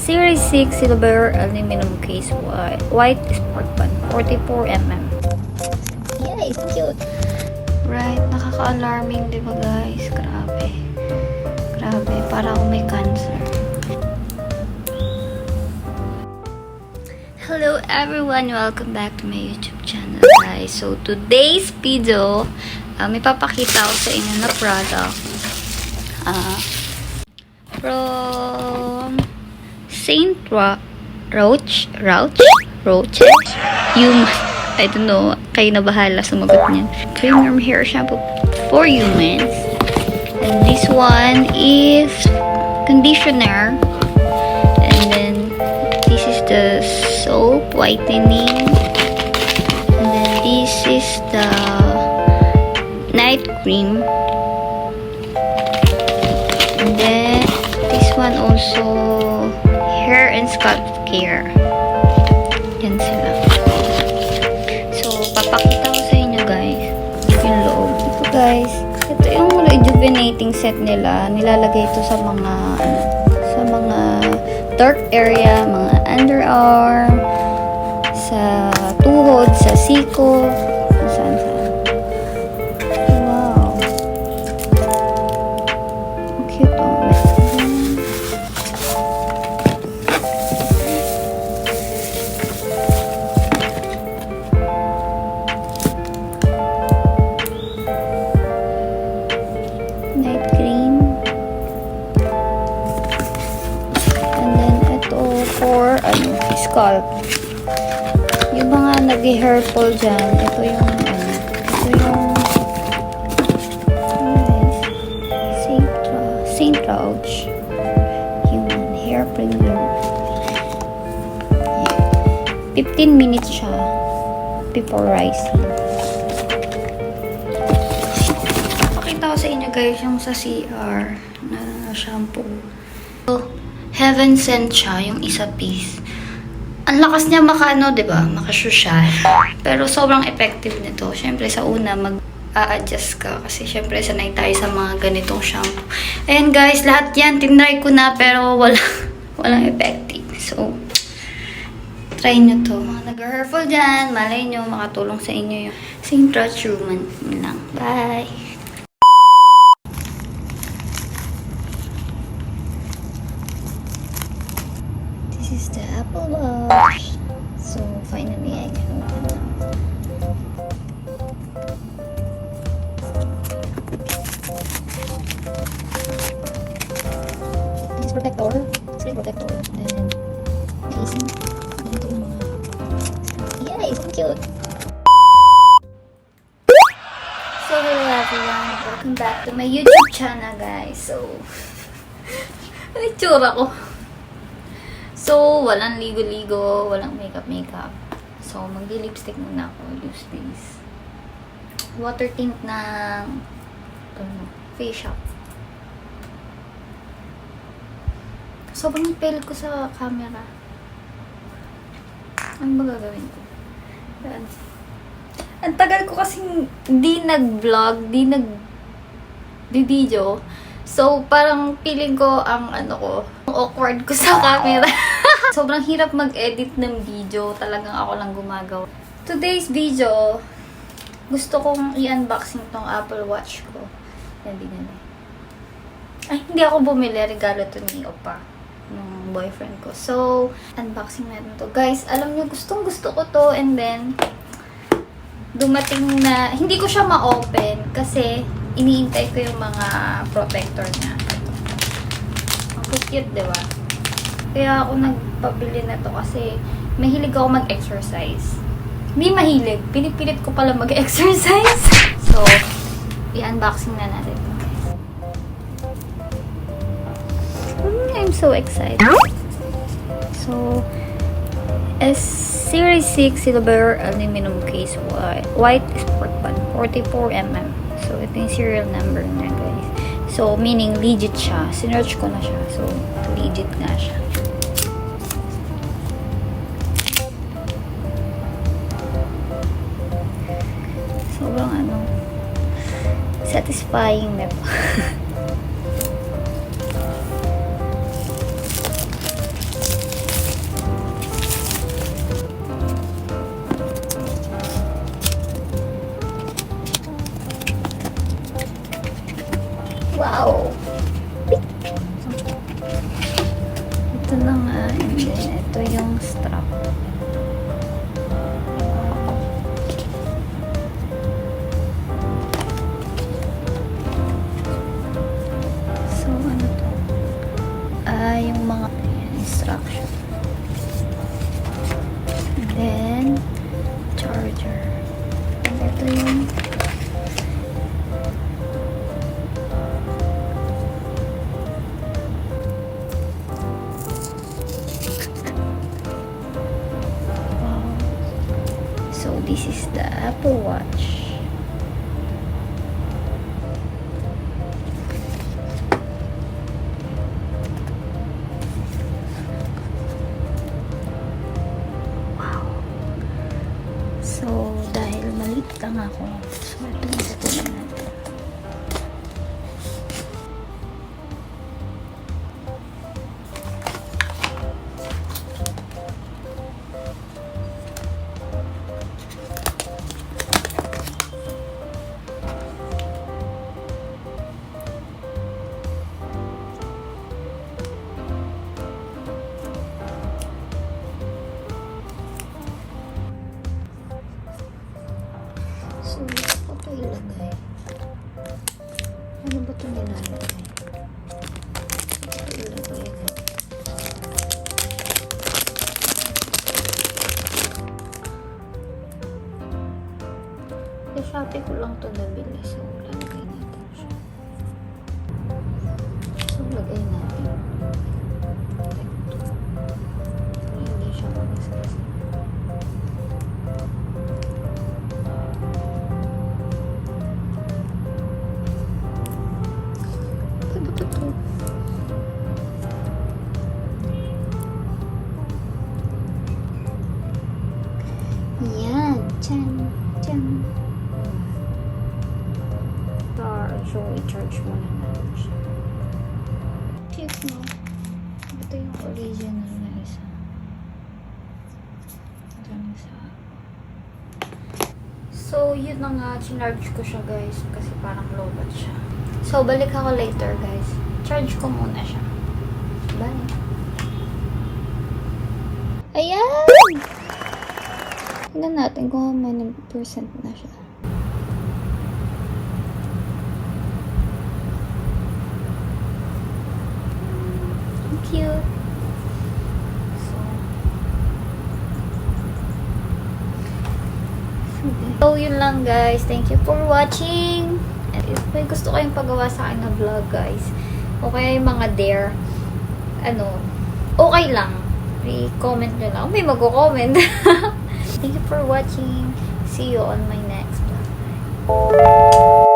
Series 6 silver aluminum case white sport pan 44mm. Yeah, it's cute. Right, nakaka-alarming, di ba guys? Grabe. Grabe, para ako may cancer. Hello everyone! Welcome back to my YouTube channel, guys. So, today's video, may papakita ako sa inyo na product. From Saint Roche? I don't know. Kayo na bahala sumagot niyan. Premium hair shampoo for humans. And this one is conditioner. And then this is the soap whitening. And then this is the night cream. And then this one also hair and scalp care. Yan sila. So, papakita ko sa inyo guys yung loob. Ito guys, ito yung rejuvenating set nila. Nilalagay ito sa mga dark area, mga underarm, sa tuhod, sa siko, saan. Wow. Ang cute oh. Night cream. And then ito for scalp. Yung mga nag-hairfall dyan, ito yung Saint Roche Human Hair Premium. 15 minutes siya before rising. Pakita ko sa inyo guys yung sa CR na shampoo. So, heaven sent siya, yung isa piece. Ang lakas niya diba? Makasosyal. Pero sobrang effective nito. Syempre sa una mag-a-adjust ka kasi syempre sanay tayo sa mga ganitong shampoo. Ayan guys, lahat yan tinry ko na pero walang effective. So, try nyo to. Mga nag-hairfall dyan, malay nyo, makatulong sa inyo yung Saint Roche Human lang. Bye! This is the Uploud. So, finally, I can open now. This is protector. Screen protector. Then, casing. Ito yung mga... Yay! So cute! So, hello everyone. Welcome back to my YouTube channel, guys. So, ano yung tsura ko? So, walang ligo-ligo, walang makeup. So, mag-lipstick muna ako. Use this. Water tint ng face shop. Sobrang pale ko sa camera. Ano ba gagawin ko? Yan. Ang tagal ko kasing di nag-vlog, di nag-video. So, parang feeling ko ang awkward ko sa camera. Sobrang hirap mag-edit ng video. Talagang ako lang gumagawa. Today's video, gusto kong i-unboxing tong Apple Watch ko. Yan, binili. Ay, hindi ako bumili. Regalo to ni Opa, ng boyfriend ko. So, unboxing natin to. Guys, alam nyo, gustong gusto ko to. And then, dumating na, hindi ko siya ma-open kasi iniintay ko yung mga protector niya. Ang cute, diba? Kaya ako nagpabili na to kasi mahilig ako mag-exercise. Hindi mahilig. Pinipilit ko pala mag-exercise. So, i-unboxing na natin ito. I'm so excited. So, Series 6 silver aluminum case white sport pan 44mm. So, ito yung serial number na guys. So, meaning legit siya. Sinearch ko na siya. So, legit nga siya. Sobrang satisfying na to. Ito na nga, and then ito yung strap. So, ano to? Yung mga instruction. And then, charger. And ito yung so this is the Apple Watch. Wow. So dahil maliit lang ako, so ito na natin. So, ito ito ilagay. Ano ba ito nilalagay? Ito ilagay. Sa Shopee ko lang ito nabili. So, lagay natin siya. So, lagay natin. Hindi siya magasgas. Yan. Tyan. Tyan. So, i-charge muna natin siya. Cute, no? Ito yung original na isa. Ito yung isa. So, yun na nga. Chinarge ko siya, guys. Kasi parang low bat siya. So, balik ako later, guys. Charge ko muna siya. Bye. Ayan! Tignan natin kung how many percent na siya. Cute. So, yun lang guys. Thank you for watching. And if may gusto kayong pagawa sa akin na vlog guys, o kaya yung mga dare, okay lang. I-comment nyo lang. May mag-comment. Thank you for watching. See you on my next vlog.